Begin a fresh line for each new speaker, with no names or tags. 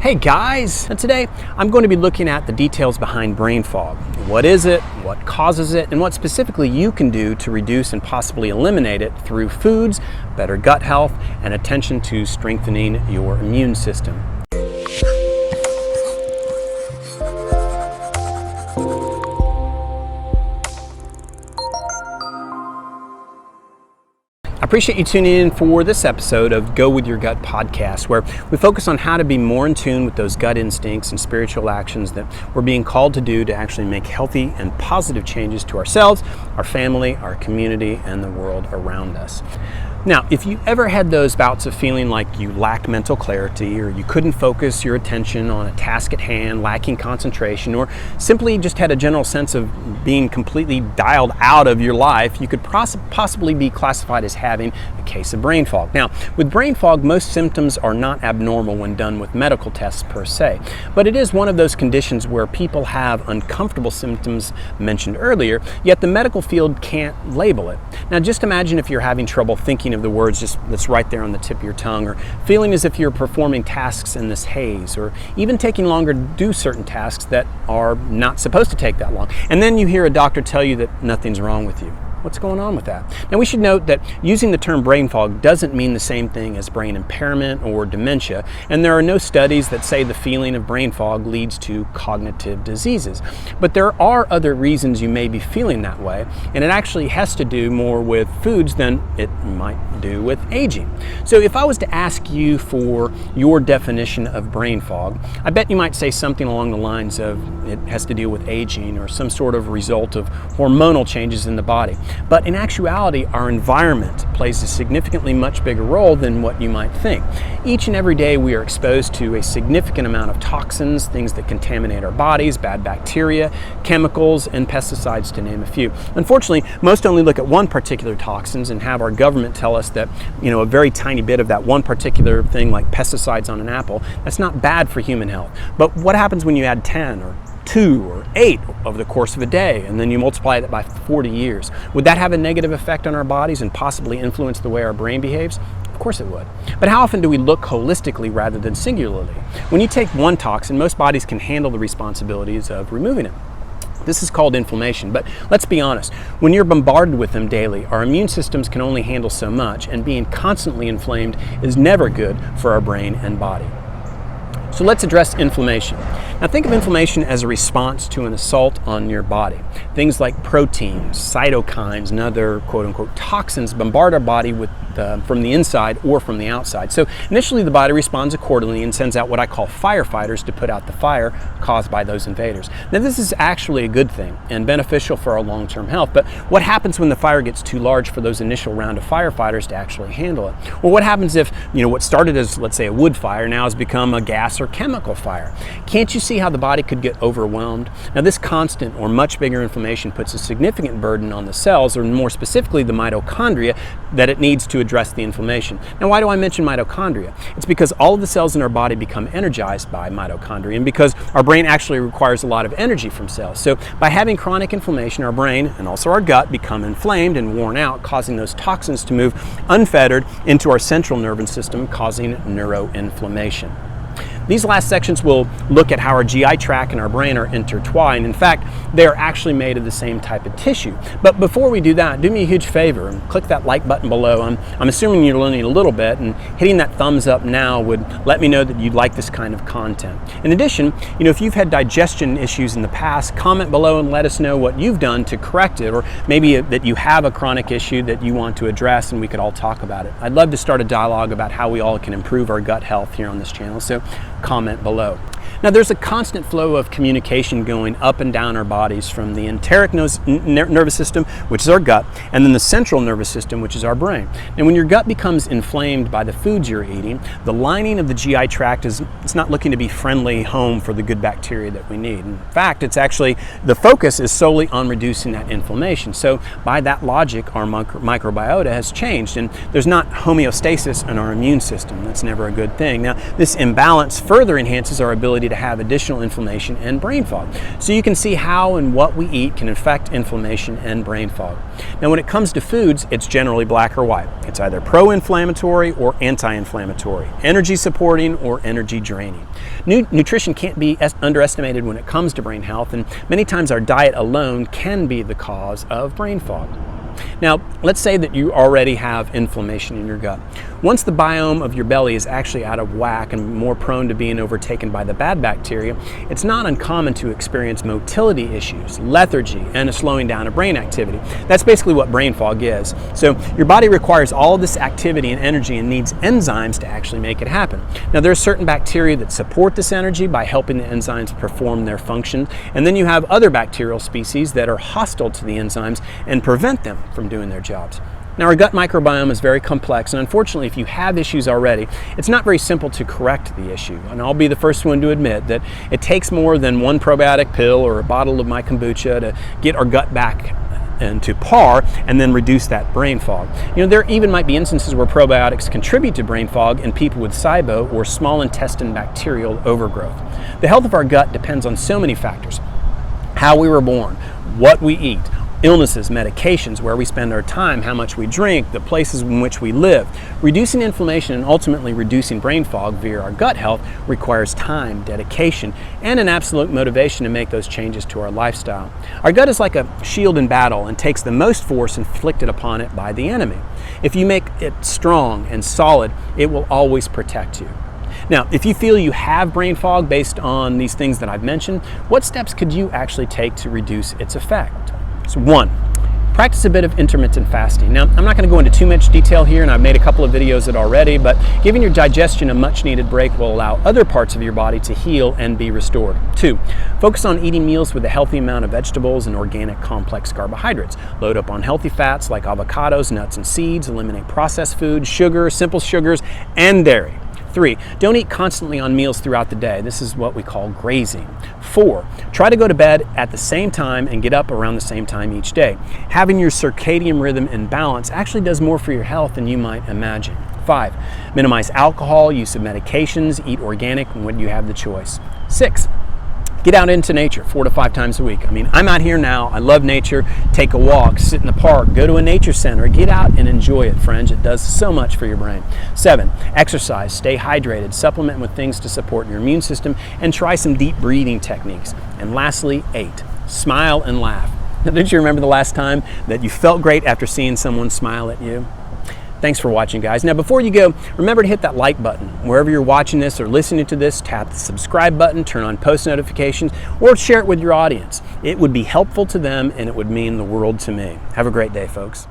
Hey guys, and today I'm going to be looking at the details behind brain fog. What is it, what causes it, and what specifically you can do to reduce and possibly eliminate it through foods, better gut health, and attention to strengthening your immune system. I appreciate you tuning in for this episode of Go With Your Gut podcast, where we focus on how to be more in tune with those gut instincts and spiritual actions that we're being called to do to actually make healthy and positive changes to ourselves, our family, our community, and the world around us. Now, if you ever had those bouts of feeling like you lack mental clarity, or you couldn't focus your attention on a task at hand, lacking concentration, or simply just had a general sense of being completely dialed out of your life, you could possibly be classified as having a case of brain fog. Now, with brain fog, most symptoms are not abnormal when done with medical tests per se, but it is one of those conditions where people have uncomfortable symptoms mentioned earlier, yet the medical field can't label it. Now, just imagine if you're having trouble thinking of the words that's right there on the tip of your tongue, or feeling as if you're performing tasks in this haze, or even taking longer to do certain tasks that are not supposed to take that long. And then you hear a doctor tell you that nothing's wrong with you. What's going on with that? Now, we should note that using the term brain fog doesn't mean the same thing as brain impairment or dementia, and there are no studies that say the feeling of brain fog leads to cognitive diseases. But there are other reasons you may be feeling that way, and it actually has to do more with foods than it might do with aging. So if I was to ask you for your definition of brain fog, I bet you might say something along the lines of it has to do with aging or some sort of result of hormonal changes in the body. But in actuality, our environment plays a significantly much bigger role than what you might think. Each and every day we are exposed to a significant amount of toxins, things that contaminate our bodies, bad bacteria, chemicals, and pesticides, to name a few. Unfortunately, most only look at one particular toxins and have our government tell us that, a very tiny bit of that one particular thing, like pesticides on an apple, that's not bad for human health. But what happens when you add 10 or 2 or 8 over the course of a day, and then you multiply that by 40 years? Would that have a negative effect on our bodies and possibly influence the way our brain behaves? Of course it would. But how often do we look holistically rather than singularly? When you take one toxin, most bodies can handle the responsibilities of removing it. This is called inflammation, but let's be honest, when you're bombarded with them daily, our immune systems can only handle so much, and being constantly inflamed is never good for our brain and body. So let's address inflammation. Now, think of inflammation as a response to an assault on your body. Things like proteins, cytokines, and other quote-unquote toxins bombard our body from the inside or from the outside. So initially the body responds accordingly and sends out what I call firefighters to put out the fire caused by those invaders. Now, this is actually a good thing and beneficial for our long-term health, but what happens when the fire gets too large for those initial round of firefighters to actually handle it? Or what happens if, what started as, let's say, a wood fire now has become a gas or chemical fire? Can't you see how the body could get overwhelmed? Now, this constant or much bigger inflammation puts a significant burden on the cells, or more specifically the mitochondria, that it needs to address the inflammation. Now, why do I mention mitochondria? It's because all of the cells in our body become energized by mitochondria, and because our brain actually requires a lot of energy from cells. So by having chronic inflammation, our brain and also our gut become inflamed and worn out, causing those toxins to move unfettered into our central nervous system, causing neuroinflammation. These last sections will look at how our GI tract and our brain are intertwined. In fact, they are actually made of the same type of tissue. But before we do that, do me a huge favor and click that like button below. I'm assuming you're learning a little bit, and hitting that thumbs up now would let me know that you'd like this kind of content. In addition, if you've had digestion issues in the past, comment below and let us know what you've done to correct it, or maybe that you have a chronic issue that you want to address and we could all talk about it. I'd love to start a dialogue about how we all can improve our gut health here on this channel, so comment below. Now, there's a constant flow of communication going up and down our bodies from the enteric nervous system, which is our gut, and then the central nervous system, which is our brain. And when your gut becomes inflamed by the foods you're eating, the lining of the GI tract it's not looking to be friendly home for the good bacteria that we need. In fact, it's actually, the focus is solely on reducing that inflammation. So by that logic, our microbiota has changed, and there's not homeostasis in our immune system. That's never a good thing. Now, this imbalance further enhances our ability to have additional inflammation and brain fog. So you can see how and what we eat can affect inflammation and brain fog. Now, when it comes to foods, it's generally black or white. It's either pro-inflammatory or anti-inflammatory, energy supporting or energy draining. Nutrition can't be underestimated when it comes to brain health, and many times our diet alone can be the cause of brain fog. Now, let's say that you already have inflammation in your gut. Once the biome of your belly is actually out of whack and more prone to being overtaken by the bad bacteria, it's not uncommon to experience motility issues, lethargy, and a slowing down of brain activity. That's basically what brain fog is. So your body requires all of this activity and energy and needs enzymes to actually make it happen. Now, there are certain bacteria that support this energy by helping the enzymes perform their function, and then you have other bacterial species that are hostile to the enzymes and prevent them from doing their jobs. Now, our gut microbiome is very complex, and unfortunately, if you have issues already, it's not very simple to correct the issue. And I'll be the first one to admit that it takes more than one probiotic pill or a bottle of my kombucha to get our gut back into par and then reduce that brain fog. You know, there even might be instances where probiotics contribute to brain fog in people with SIBO or small intestine bacterial overgrowth. The health of our gut depends on so many factors: how we were born, what we eat, illnesses, medications, where we spend our time, how much we drink, the places in which we live. Reducing inflammation and ultimately reducing brain fog via our gut health requires time, dedication, and an absolute motivation to make those changes to our lifestyle. Our gut is like a shield in battle and takes the most force inflicted upon it by the enemy. If you make it strong and solid, it will always protect you. Now, if you feel you have brain fog based on these things that I've mentioned, what steps could you actually take to reduce its effect? So 1, practice a bit of intermittent fasting. Now, I'm not going to go into too much detail here, and I've made a couple of videos of it already, but giving your digestion a much needed break will allow other parts of your body to heal and be restored. 2, focus on eating meals with a healthy amount of vegetables and organic complex carbohydrates. Load up on healthy fats like avocados, nuts, and seeds. Eliminate processed foods, sugar, simple sugars, and dairy. 3, don't eat constantly on meals throughout the day. This is what we call grazing. 4, try to go to bed at the same time and get up around the same time each day. Having your circadian rhythm in balance actually does more for your health than you might imagine. 5, minimize alcohol, use of medications, eat organic when you have the choice. 6, get out into nature 4 to 5 times a week. I mean, I'm out here now. I love nature. Take a walk, sit in the park, go to a nature center. Get out and enjoy it, friends. It does so much for your brain. 7, exercise, stay hydrated, supplement with things to support your immune system, and try some deep breathing techniques. And lastly, 8, smile and laugh. Now, don't you remember the last time that you felt great after seeing someone smile at you? Thanks for watching, guys. Now, before you go, remember to hit that like button. Wherever you're watching this or listening to this, tap the subscribe button, turn on post notifications, or share it with your audience. It would be helpful to them, and it would mean the world to me. Have a great day, folks.